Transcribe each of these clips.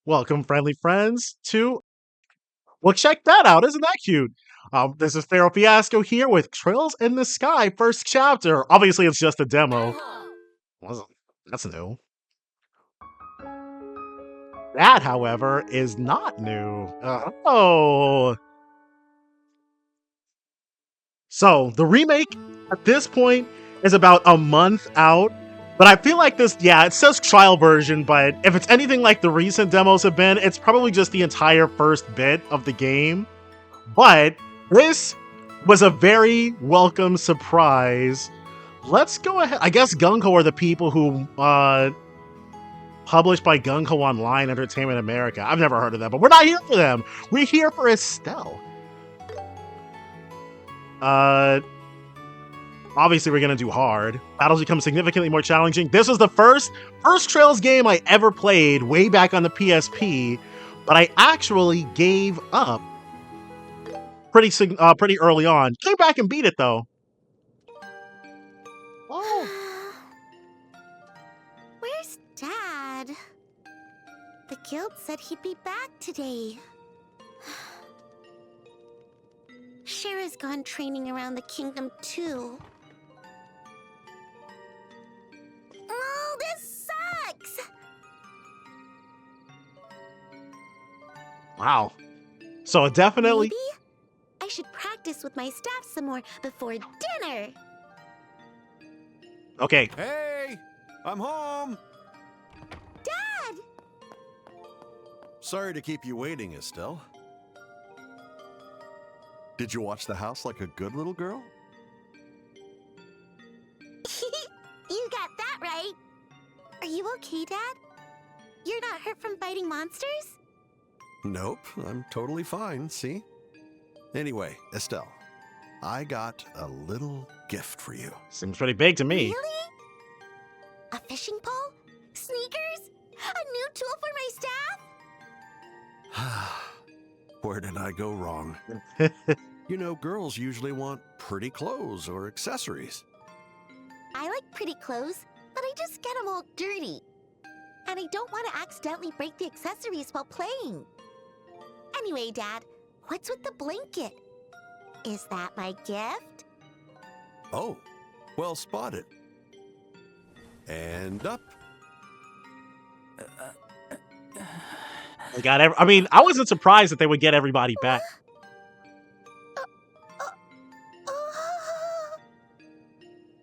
Welcome, friendly friends, to. Well, check that out. Isn't that cute? This is Pharaoh Fiasco here with Trails in the Sky, first chapter. Obviously, it's just a demo. That's new. That, however, is not new. Oh. So, the remake at this point is about a month out. But I feel like this, yeah, it says trial version, but if it's anything like the recent demos have been, it's probably just the entire first bit of the game. But this was a very welcome surprise. Let's go ahead. I guess Gung Ho are the people who published by Gung Ho Online Entertainment America. I've never heard of them, but we're not here for them. We're here for Estelle. Obviously we're gonna do hard. Battles become significantly more challenging. This was the first Trails game I ever played way back on the PSP, but I actually gave up pretty early on. Came back and beat it though. Oh. Where's Dad? The guild said he'd be back today. Shara's gone training around the kingdom too. Oh, this sucks! Wow. So definitely. Maybe I should practice with my staff some more before dinner. Okay. Hey, I'm home. Dad! Sorry to keep you waiting, Estelle. Did you watch the house like a good little girl? You got that right. Are you okay, Dad? You're not hurt from fighting monsters? Nope, I'm totally fine, see? Anyway, Estelle, I got a little gift for you. Seems pretty big to me. Really? A fishing pole? Sneakers? A new tool for my staff? Where did I go wrong? You know, girls usually want pretty clothes or accessories. I like pretty clothes, but I just get them all dirty. And I don't want to accidentally break the accessories while playing. Anyway, Dad, what's with the blanket? Is that my gift? Oh, well spotted. And up. They got I mean, I wasn't surprised that they would get everybody back.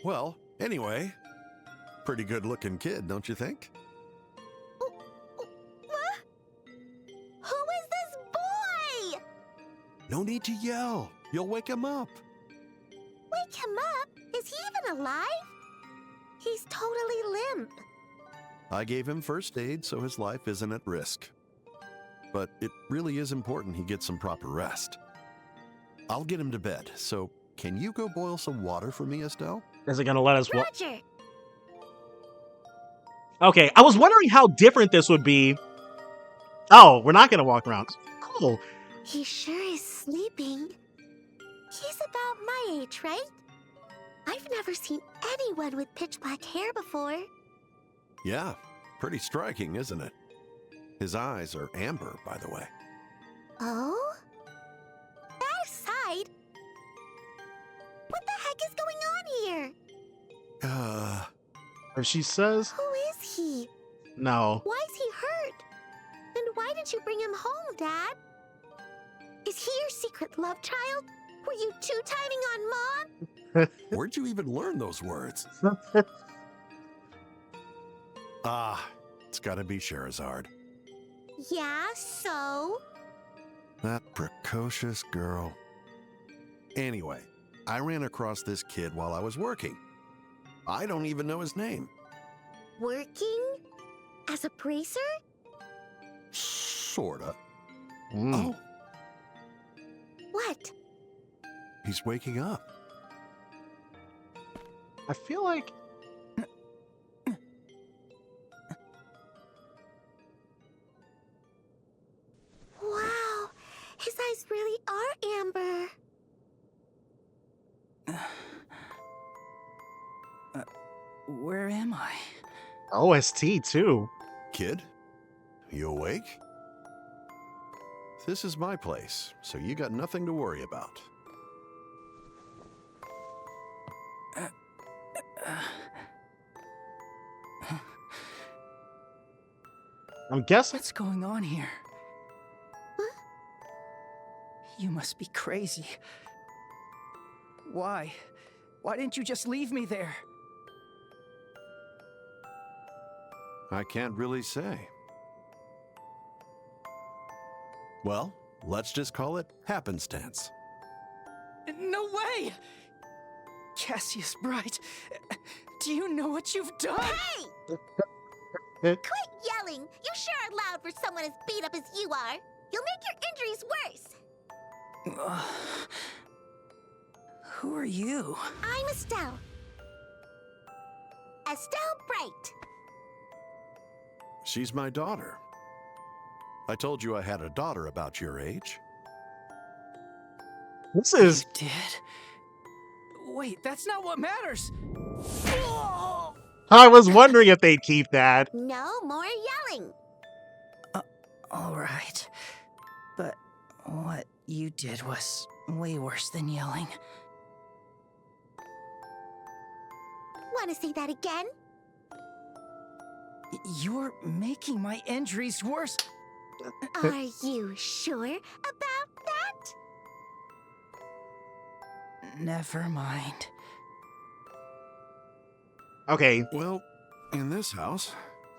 Well, anyway, pretty good looking kid, don't you think? Who is this boy? No need to yell. You'll wake him up. Wake him up? Is he even alive? He's totally limp. I gave him first aid so his life isn't at risk. But it really is important he gets some proper rest. I'll get him to bed, so can you go boil some water for me, Estelle? Is it gonna let us walk? Roger. Okay, I was wondering how different this would be. Oh, we're not gonna walk around. Cool. He sure is sleeping. He's about my age, right? I've never seen anyone with pitch black hair before. Yeah, pretty striking, isn't it? His eyes are amber, by the way. Oh? That aside, what the heck is going on here? If she says Who is he? no. Why is he hurt? And why did you bring him home, Dad? Is he your secret love child? Were you two-timing on Mom? Where'd you even learn those words? It's gotta be Scheherazade. Yeah, so? That precocious girl. Anyway, I ran across this kid while I was working. I don't even know his name. Working? As a bracer? Sorta. Mm. Oh, What? he's waking up. I feel like Wow, his eyes really are amber. Where am I? OST too. Kid, you awake? This is my place, so you got nothing to worry about. I'm guessing. What's going on here? You must be crazy. Why? Why didn't you just leave me there? I can't really say. Well, let's just call it happenstance. No way! Cassius Bright, do you know what you've done? Hey! Eh, Quit yelling! You sure are loud for someone as beat up as you are. You'll make your injuries worse. Who are you? I'm Estelle. Estelle Bright. She's my daughter. I told you I had a daughter about your age. This is. You did? Wait, that's not what matters! I was wondering if they'd keep that. No more yelling. Alright. But what you did was way worse than yelling. Want to say that again? You're making my injuries worse. Are you sure about that? Never mind. Okay, Well, in this house,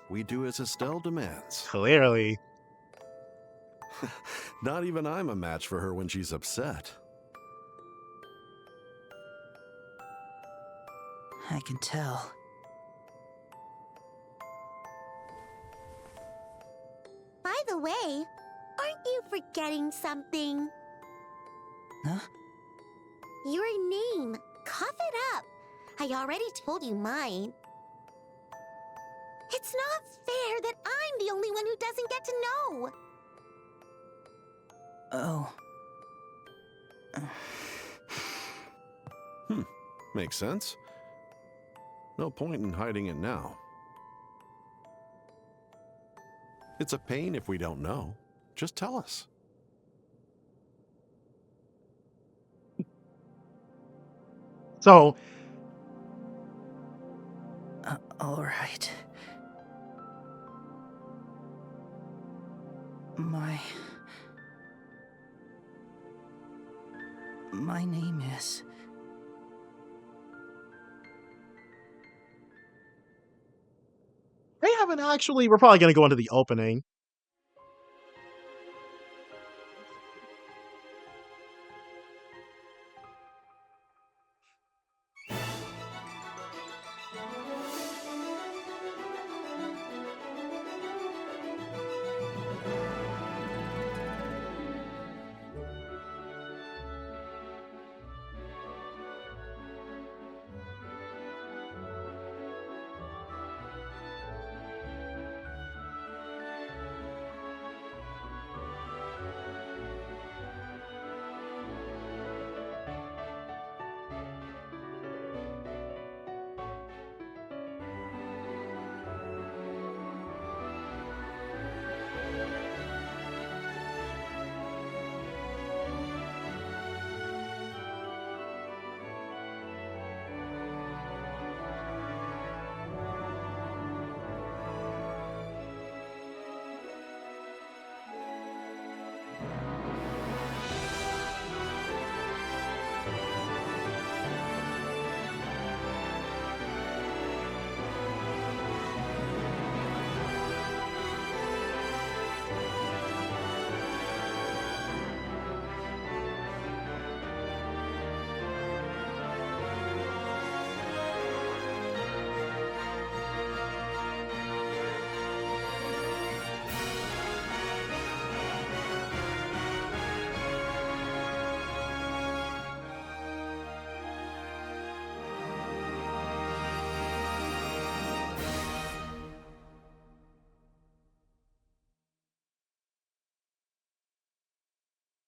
we do as Estelle demands. clearly. Not even I'm a match for her when she's upset. I can tell. By the way, aren't you forgetting something? Huh? Your name. Cough it up. I already told you mine. It's not fair that I'm the only one who doesn't get to know. Oh. Makes sense. No point in hiding it now. It's a pain if we don't know. Just tell us. So, Alright. My name is... they haven't actually. We're probably going to go into the opening.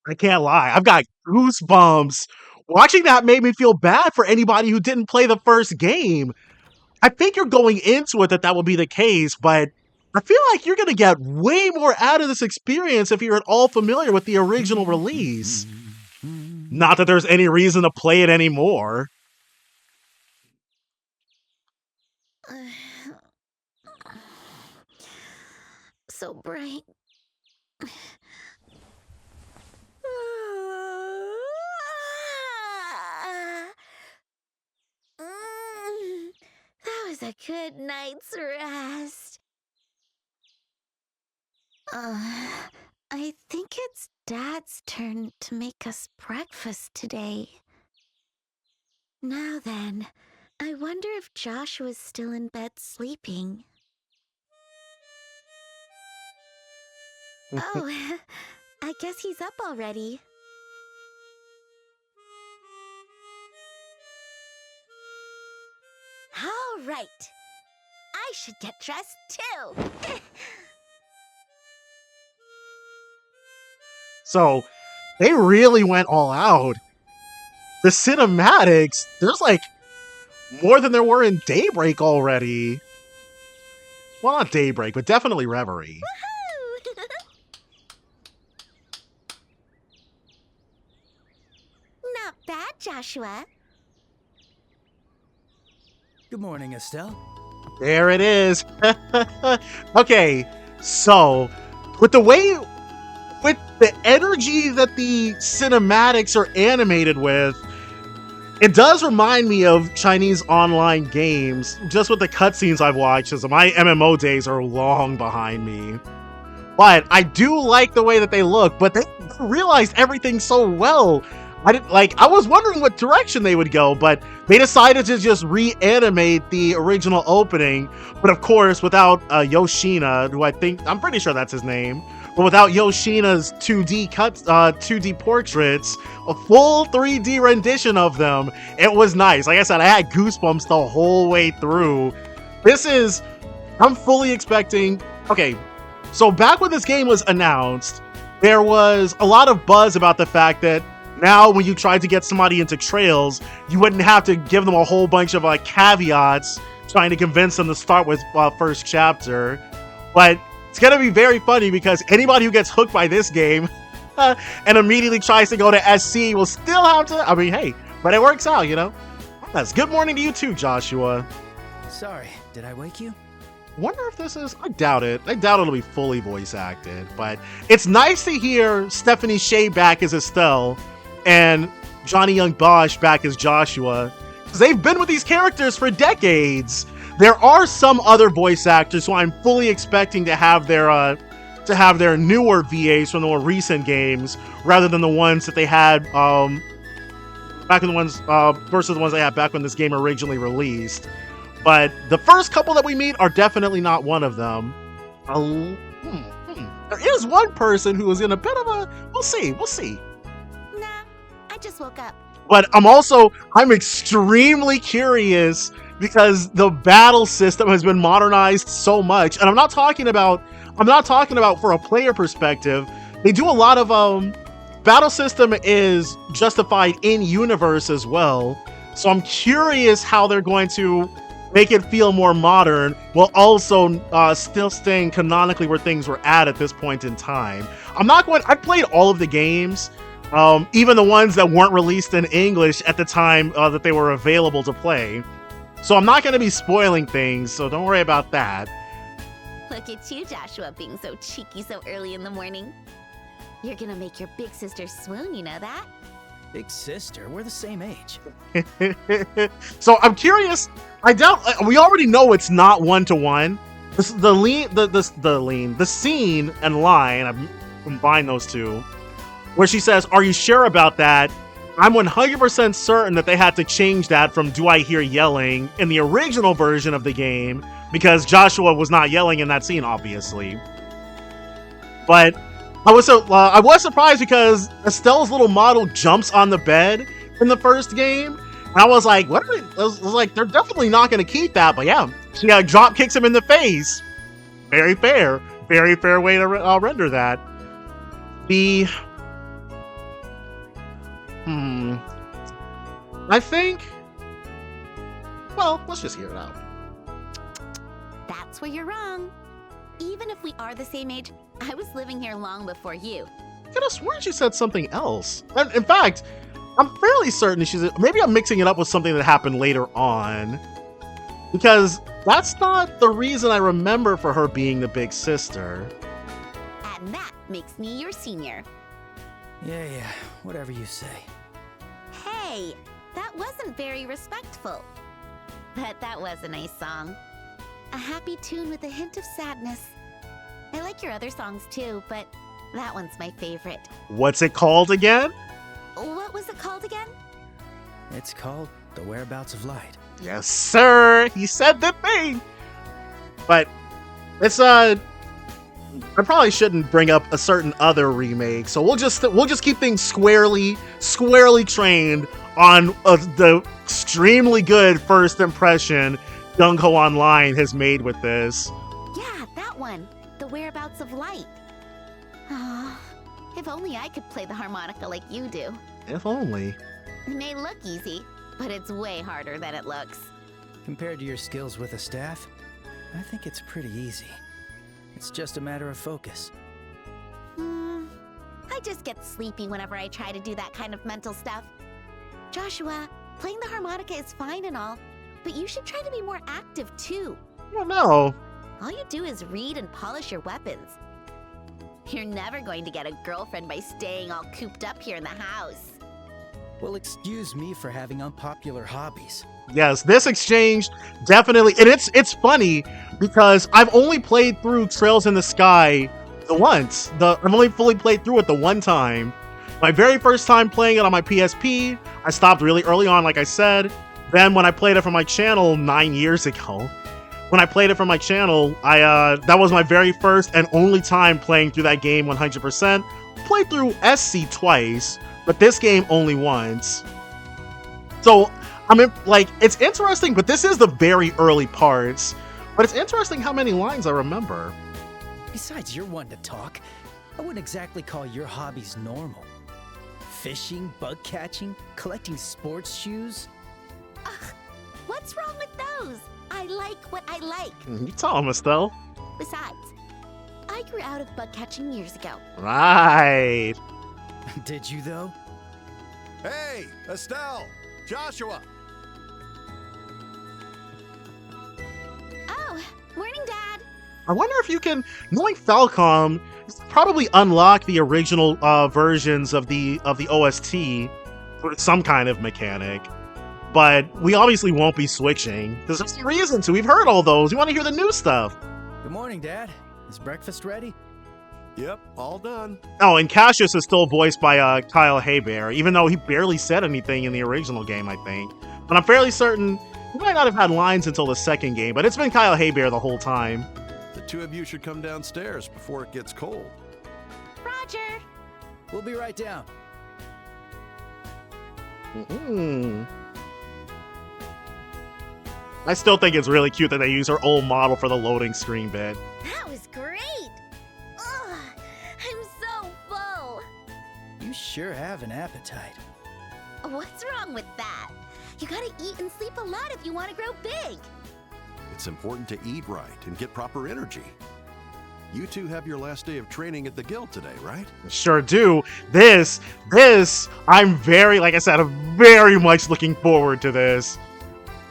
I can't lie. I've got goosebumps. Watching that made me feel bad for anybody who didn't play the first game. I think you're going into it that will be the case, but I feel like you're going to get way more out of this experience if you're at all familiar with the original release. Not that there's any reason to play it anymore. So bright. That was a good night's rest. I think it's Dad's turn to make us breakfast today. Now then, I wonder if Joshua's still in bed sleeping. Oh, I guess he's up already. All right. I should get dressed too. So, they really went all out. The cinematics, there's like more than there were in Daybreak already. Well, not Daybreak, but definitely Reverie. Not bad, Joshua. Good morning, Estelle. There it is. Okay, so with the energy that the cinematics are animated with, it does remind me of Chinese online games, just with the cutscenes I've watched, as my MMO days are long behind me. But I do like the way that they look, but they realized everything so well. I was wondering what direction they would go, but they decided to just reanimate the original opening. But of course, without Yoshina, who I'm pretty sure that's his name. But without Yoshina's 2D portraits, a full 3D rendition of them, it was nice. Like I said, I had goosebumps the whole way through. I'm fully expecting. Okay, so back when this game was announced, there was a lot of buzz about the fact that now, when you tried to get somebody into Trails, you wouldn't have to give them a whole bunch of caveats trying to convince them to start with first chapter. But it's going to be very funny because anybody who gets hooked by this game and immediately tries to go to SC will still have to. I mean, hey, but it works out, you know? Yes, good morning to you too, Joshua. Sorry, did I wake you? Wonder if this is. I doubt it. I doubt it'll be fully voice acted, but it's nice to hear Stephanie Shea back as Estelle and Johnny Young Bosch back as Joshua, because they've been with these characters for decades. There are some other voice actors who I'm fully expecting to have their newer VAs from the more recent games, rather than the ones that they had back in the ones versus the ones they had back when this game originally released. But the first couple that we meet are definitely not one of them. There is one person who is in a bit of a. We'll see. Nah, I just woke up. But I'm extremely curious because the battle system has been modernized so much, and I'm not talking about for a player perspective. They do a lot of battle system is justified in universe as well. So I'm curious how they're going to make it feel more modern while also still staying canonically where things were at this point in time. I played all of the games, even the ones that weren't released in English at the time that they were available to play. So I'm not going to be spoiling things, so don't worry about that. Look at you, Joshua, being so cheeky so early in the morning. You're gonna make your big sister swoon, you know that? Big sister, we're the same age. So I'm curious. We already know it's not one-to-one. The scene and line, I've combined those two, where she says, "Are you sure about that?" I'm 100% certain that they had to change that from "Do I hear yelling" in the original version of the game, because Joshua was not yelling in that scene, obviously. But I was surprised because Estelle's little model jumps on the bed in the first game, and I was like, "What?" I was like, "They're definitely not going to keep that." But yeah, she drop kicks him in the face. Very fair way to render that. I think. Well, let's just hear it out. that's where you're wrong. Even if we are the same age, I was living here long before you. I could have sworn she said something else. And in fact, I'm fairly certain maybe I'm mixing it up with something that happened later on. Because that's not the reason I remember for her being the big sister. And that makes me your senior. Yeah, whatever you say. Hey, that wasn't very respectful. But that was a nice song. A happy tune with a hint of sadness. I like your other songs too, but that one's my favorite. What's it called again? What was it called again? It's called The Whereabouts of Light. Yes, sir. He said the thing. But it's I probably shouldn't bring up a certain other remake, so we'll just keep things squarely trained on the extremely good first impression Gung Ho Online has made with this. Yeah, that one. The Whereabouts of Light. Ah, if only I could play the harmonica like you do. If only. It may look easy, but it's way harder than it looks. Compared to your skills with a staff, I think it's pretty easy. It's just a matter of focus. I just get sleepy whenever I try to do that kind of mental stuff. Joshua, playing the harmonica is fine and all, but you should try to be more active too. I don't know. All you do is read and polish your weapons. You're never going to get a girlfriend by staying all cooped up here in the house. Well, excuse me for having unpopular hobbies. Yes, this exchange definitely, and it's funny because I've only played through Trails in the Sky the once. I've only fully played through it the one time. My very first time playing it on my PSP, I stopped really early on, like I said. Then when I played it for my channel 9 years ago, that was my very first and only time playing through that game 100%. Played through SC twice, but this game only once. So, I mean, like, it's interesting, but this is the very early parts. But it's interesting how many lines I remember. Besides, you're one to talk. I wouldn't exactly call your hobbies normal. Fishing, bug catching, collecting sports shoes. Ugh, what's wrong with those? I like what I like. You tell him, Estelle. Besides, I grew out of bug catching years ago. Right. Did you, though? Hey, Estelle! Joshua! Oh, morning, Dad. I wonder if you can, knowing Falcom, probably unlock the original versions of the OST with some kind of mechanic. But we obviously won't be switching. There's no reason to. We've heard all those. We want to hear the new stuff. Good morning, Dad. Is breakfast ready? Yep, all done. Oh, and Cassius is still voiced by Kyle Haybear, even though he barely said anything in the original game, I think. But I'm fairly certain he might not have had lines until the second game, but it's been Kyle Haybear the whole time. The two of you should come downstairs before it gets cold. Roger. We'll be right down. I still think it's really cute that they use her old model for the loading screen bit. That was great. Ugh, I'm so full. You sure have an appetite. What's wrong with that? You gotta eat and sleep a lot if you want to grow big. It's important to eat right and get proper energy. You two have your last day of training at the guild today, right? Sure do. This, I'm very, like I said, I'm very much looking forward to this.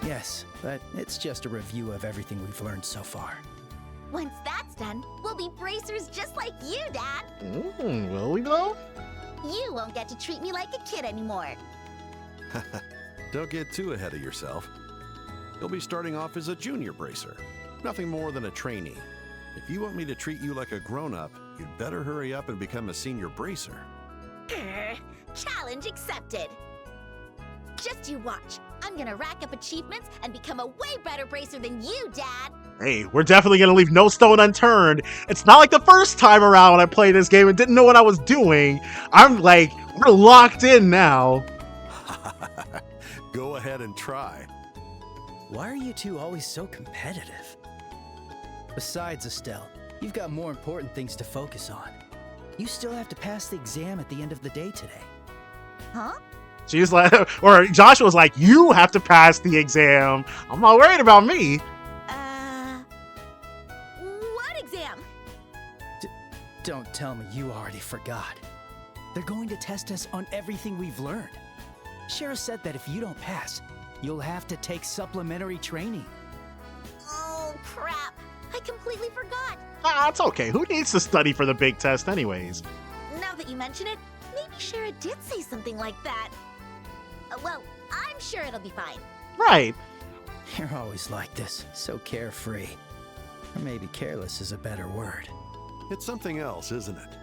Yes, but it's just a review of everything we've learned so far. Once that's done, we'll be bracers just like you, Dad. Will we though? You won't get to treat me like a kid anymore. Don't get too ahead of yourself. You'll be starting off as a junior bracer. Nothing more than a trainee. If you want me to treat you like a grown-up, you'd better hurry up and become a senior bracer. Challenge accepted. Just you watch. I'm gonna rack up achievements and become a way better bracer than you, Dad. Hey, we're definitely gonna leave no stone unturned. It's not like the first time around when I played this game and didn't know what I was doing. I'm like, we're locked in now. Go ahead and try. Why are you two always so competitive? Besides, Estelle, you've got more important things to focus on. You still have to pass the exam at the end of the day today. Huh? She's like, or Joshua's like, you have to pass the exam. I'm not worried about me. exam. Don't tell me you already forgot. They're going to test us on everything we've learned. Shara said that if you don't pass, you'll have to take supplementary training. Oh, crap. I completely forgot. Ah, it's okay. Who needs to study for the big test anyways? Now that you mention it, maybe Shara did say something like that. Well, I'm sure it'll be fine. Right. You're always like this, so carefree. Or maybe careless is a better word. It's something else, isn't it?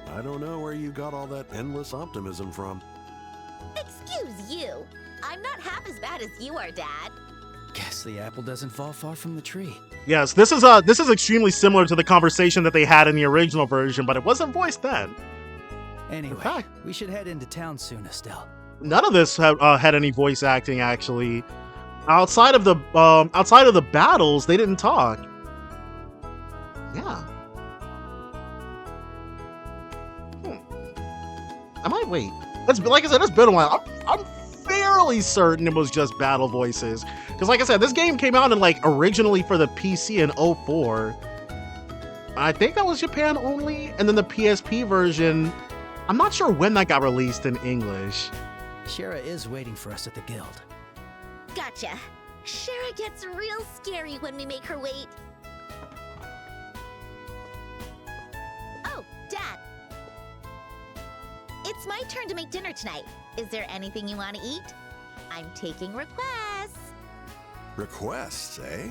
I don't know where you got all that endless optimism from. Excuse you. I'm not half as bad as you are, Dad. Guess the apple doesn't fall far from the tree. Yes, this is extremely similar to the conversation that they had in the original version, but it wasn't voiced then. Anyway, Okay. we should head into town soon, Estelle. None of this had any voice acting actually. Outside of the battles, they didn't talk. Yeah. I might wait. Like I said, it's been a while. I'm fairly certain it was just battle voices. Because like I said, this game came out originally for the PC in 04. I think that was Japan only. And then the PSP version, I'm not sure when that got released in English. Shara is waiting for us at the guild. Gotcha. Shara gets real scary when we make her wait. Oh, Dad. It's my turn to make dinner tonight. Is there anything you want to eat? I'm taking requests. Requests, eh?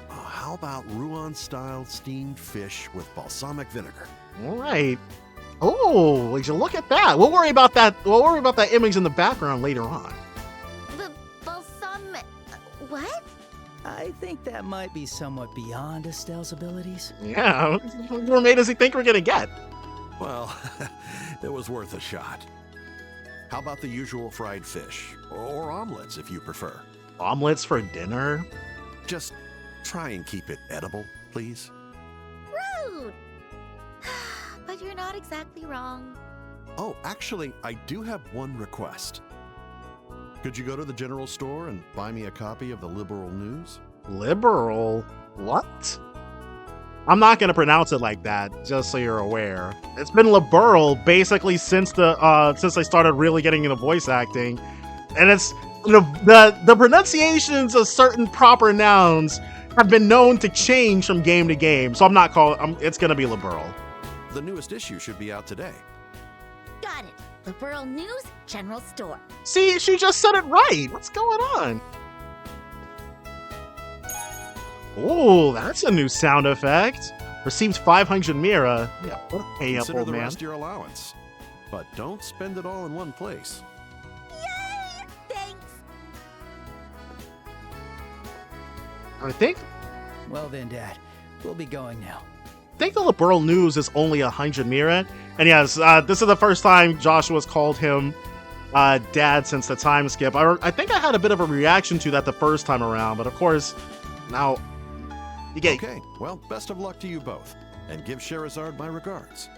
How about Rouen-style steamed fish with balsamic vinegar? All right. Oh, would you look at that? We'll worry about that. We'll worry about that image in the background later on. The balsamic... What? I think that might be somewhat beyond Estelle's abilities. Yeah, what gourmet does he think we're gonna get? Well, it was worth a shot. How about the usual fried fish? Or omelets, if you prefer. Omelets for dinner? Just try and keep it edible, please. Rude. But you're not exactly wrong. Oh, actually, I do have one request. Could you go to the general store and buy me a copy of the Liberal News? Liberal? What? I'm not gonna pronounce it like that, just so you're aware. It's been liberal basically since they started really getting into voice acting, and it's the pronunciations of certain proper nouns have been known to change from game to game. So it's gonna be liberal. The newest issue should be out today. Got it. The Borough News General Store. See, she just said it right. What's going on? Oh, that's a new sound effect. Received 500 Mira. Yeah, what a pay up, Consider old the man. rest your allowance. But don't spend it all in one place. Yay! Thanks. I think Well then, Dad, we'll be going now. the liberal news is only 100 Mira. And yes, this is the first time Joshua's called him Dad since the time skip. I think I had a bit of a reaction to that the first time around, but of course, now you get... Okay, well, best of luck to you both. And give Sherazard my regards.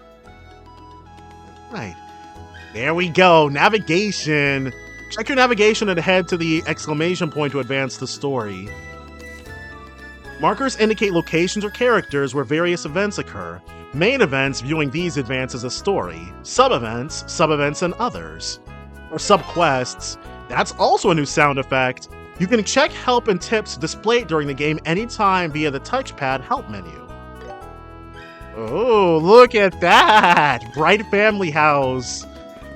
Right. There we go. Navigation. Check your navigation and head to the exclamation point to advance the story. Markers indicate locations or characters where various events occur. Main events viewing these advances a story. Sub-events, and others. Or sub-quests. That's also a new sound effect. You can check help and tips displayed during the game anytime via the touchpad help menu. Oh, look at that! Bright family house.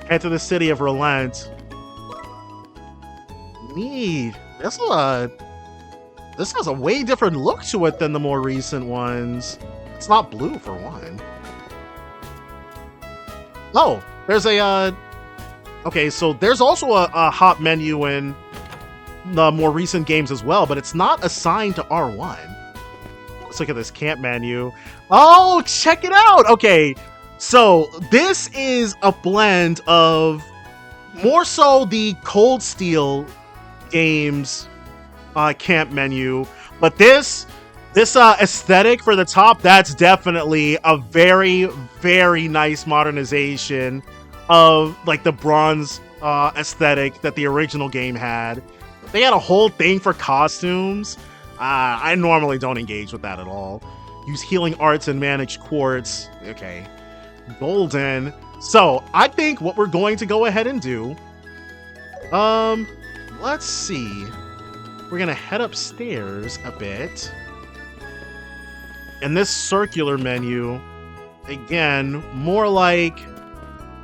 Head to the city of Rolent. Neat. This has a way different look to it than the more recent ones. It's not blue, for one. Oh, there's a, okay, so there's also a hop menu in the more recent games as well, but it's not assigned to R1. Let's look at this camp menu. Oh, check it out! Okay, so this is a blend of more so the Cold Steel games camp menu, but this aesthetic for the top, that's definitely a very, very nice modernization of like the bronze aesthetic that the original game had. They had a whole thing for costumes. I normally don't engage with that at all. Use healing arts and manage quartz. Okay. Golden. So, I think what we're going to go ahead and do... let's see. We're gonna head upstairs a bit. And this circular menu, again, more like...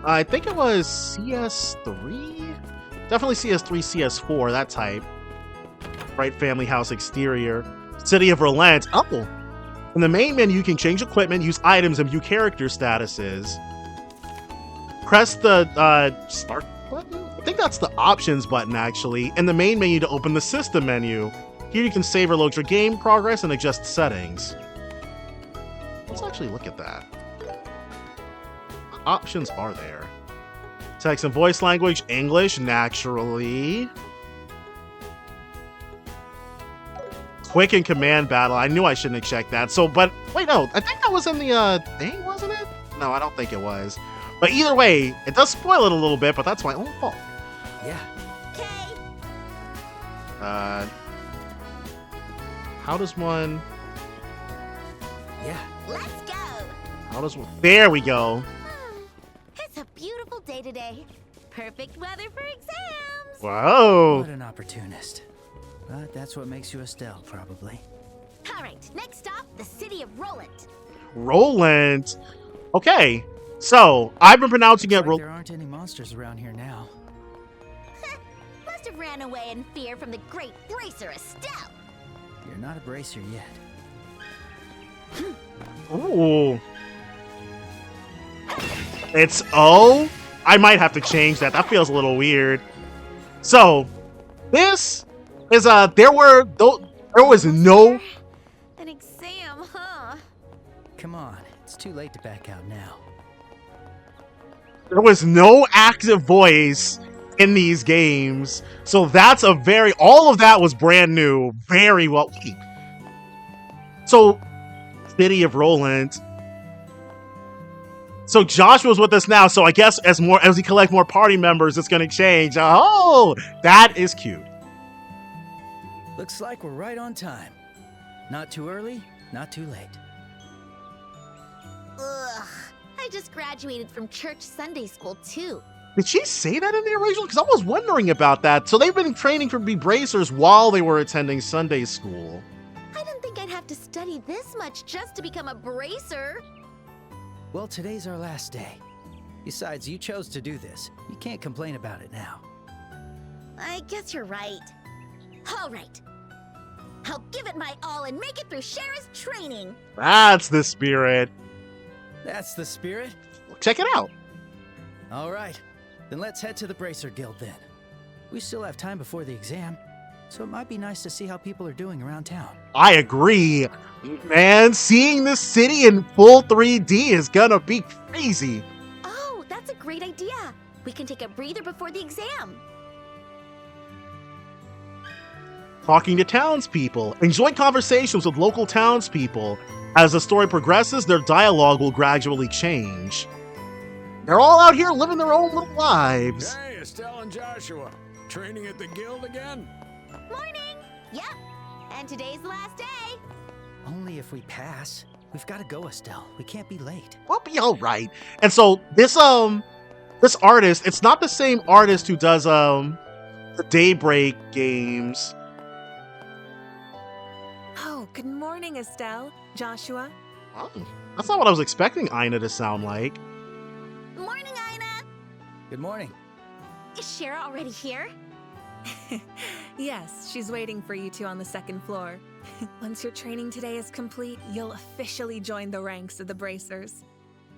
I think it was CS3? Definitely CS3, CS4, that type. Right, family house exterior. City of Rolent. Oh! In the main menu, you can change equipment, use items, and view character statuses. Press the start button? I think that's the options button, actually. In the main menu to open the system menu. Here you can save or load your game progress and adjust settings. Let's actually look at that. Options are there. Text and voice language, English, naturally. Quick and command battle. I knew I shouldn't have checked that. So, but wait, no. I think that was in the thing, wasn't it? No, I don't think it was. But either way, it does spoil it a little bit, but that's my own fault. Yeah. Okay. How does one... Yeah. Let's go. How does one... There we go. It's a beautiful day today. Perfect weather for exams. Whoa. What an opportunist. But that's what makes you Estelle, probably. All right, next stop, the city of Rolent. Rolent. Okay. So, I've been pronouncing it... Like there aren't any monsters around here now. Must have ran away in fear from the great bracer Estelle. You're not a bracer yet. Ooh. It's O? I might have to change that. That feels a little weird. So, this is there was no... An exam, huh? Come on, it's too late to back out now. There was no active voice in these games. So that's a very... All of that was brand new. Very well... So, City of Rolent. So Joshua's with us now, so I guess as we collect more party members, it's gonna change. Oh, that is cute. Looks like we're right on time. Not too early, not too late. Ugh. I just graduated from church Sunday school, too. Did she say that in the original? Because I was wondering about that. So they've been training for be bracers while they were attending Sunday school. I didn't think I'd have to study this much just to become a bracer. Well, today's our last day. Besides, you chose to do this. You can't complain about it now. I guess you're right. All right. I'll give it my all and make it through Shara's training. That's the spirit. That's the spirit? Check it out. All right. Then let's head to the Bracer Guild then. We still have time before the exam, so it might be nice to see how people are doing around town. I agree. Man, seeing this city in full 3D is gonna be crazy. Oh, that's a great idea. We can take a breather before the exam. Talking to townspeople. Enjoy conversations with local townspeople. As the story progresses, their dialogue will gradually change. They're all out here living their own little lives. Hey, Estelle and Joshua. Training at the guild again? Morning. Yep. And today's the last day. Only if we pass. We've got to go, Estelle. We can't be late. We'll be all right. And so this artist, it's not the same artist who does the Daybreak games. Oh, good morning, Estelle. Joshua. Oh, that's not what I was expecting Ina to sound like. Morning, Ina. Good morning. Is Shara already here? Yes, she's waiting for you two on the second floor. Once your training today is complete, you'll officially join the ranks of the Bracers.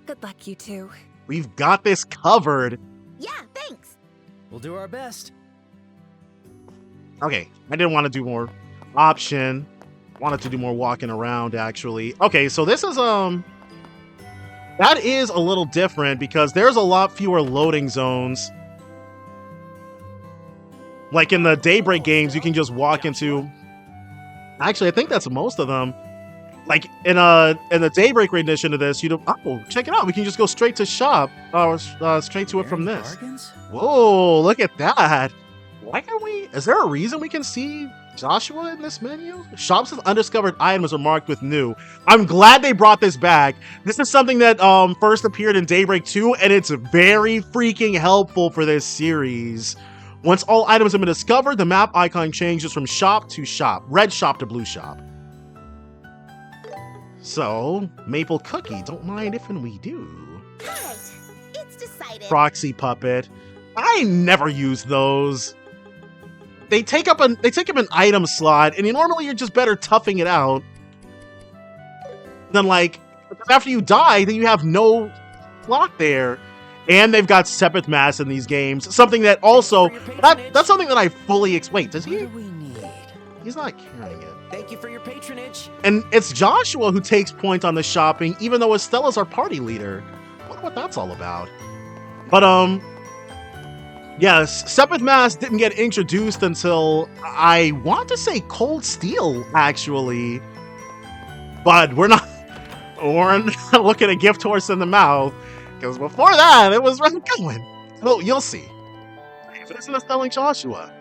Good luck, you two. We've got this covered. Yeah, thanks. We'll do our best. Okay, I didn't want to do more option. Wanted to do more walking around, actually. Okay, so this is, that is a little different because there's a lot fewer loading zones. Like in the Daybreak games, you can just walk into... Actually, I think that's most of them. Like in the Daybreak rendition of this, oh, check it out. We can just go straight to shop, straight to it from this. Bargains? Whoa, look at that. Why can't we? Is there a reason we can see Joshua in this menu? Shops with undiscovered items are marked with new. I'm glad they brought this back. This is something that first appeared in Daybreak 2, and it's very freaking helpful for this series. Once all items have been discovered, the map icon changes from shop to shop. Red shop to blue shop. So, Maple Cookie, don't mind if and we do. Alright, it's decided. Proxy Puppet. I never use those. They take up an item slot, and normally you're just better toughing it out than like after you die, then you have no slot there. And they've got Sepith Mass in these games, something that also that's something that I fully wait. Does he? What do we need? He's not carrying it. Thank you for your patronage. And it's Joshua who takes point on the shopping, even though Estella's our party leader. I wonder what that's all about. But yes, Sepith Mass didn't get introduced until, I want to say, Cold Steel, actually. But we're not looking a gift horse in the mouth, because before that, it was really going. Well, you'll see. If it isn't a Stelling Joshua.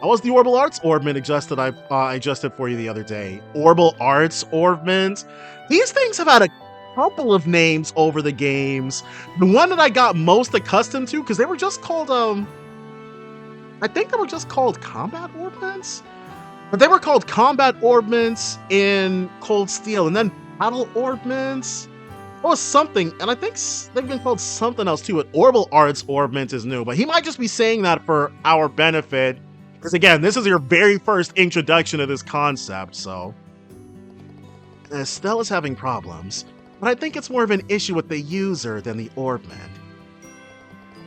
How was the Orbital Arts Orbment adjusted? I adjusted for you the other day. Orbital Arts Orbment. These things have had a couple of names over the games. The one that I got most accustomed to, because they were just called, I think they were just called Combat Orbments? But they were called Combat Orbments in Cold Steel, and then Battle Orbments. It was something, and I think they've been called something else too, but Orbital Arts Orbment is new, but he might just be saying that for our benefit, because again, this is your very first introduction to this concept, so. Estella's having problems. But I think it's more of an issue with the user than the Orbment.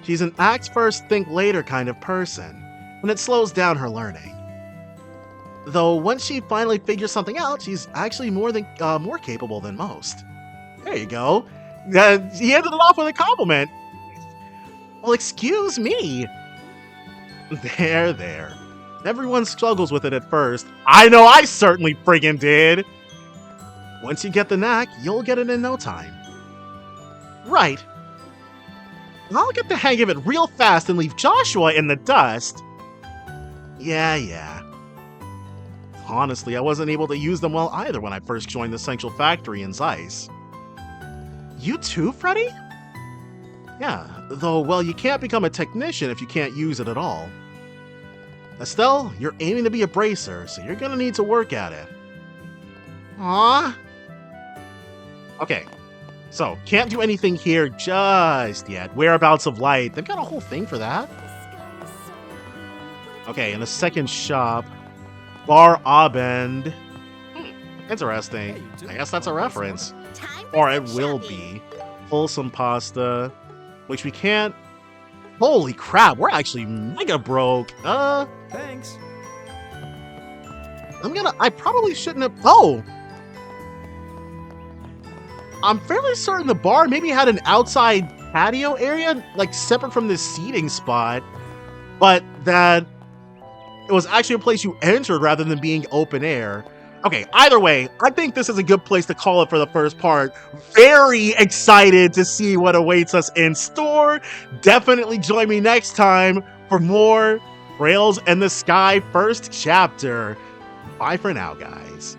She's an act first, think later kind of person, and it slows down her learning. Though once she finally figures something out, she's actually more capable than most. There you go. He ended it off with a compliment. Well, excuse me. There. Everyone struggles with it at first. I know I certainly friggin' did. Once you get the knack, you'll get it in no time. Right. I'll get the hang of it real fast and leave Joshua in the dust. Yeah. Honestly, I wasn't able to use them well either when I first joined the Central Factory in Zeiss. You too, Freddy? Yeah, though, well, you can't become a technician if you can't use it at all. Estelle, you're aiming to be a bracer, so you're gonna need to work at it. Aww. Okay, so can't do anything here just yet. Whereabouts of Light, they've got a whole thing for that. Okay, in the second shop, Bar Abend. Interesting. I guess that's a reference. Or it will be. Wholesome Pasta, which we can't. Holy crap, we're actually mega broke. Thanks. I probably shouldn't have. Oh! I'm fairly certain the bar maybe had an outside patio area, like separate from this seating spot, but that it was actually a place you entered rather than being open air. Okay, either way, I think this is a good place to call it for the first part. Very excited to see what awaits us in store. Definitely join me next time for more Trails in the Sky first chapter. Bye for now, guys.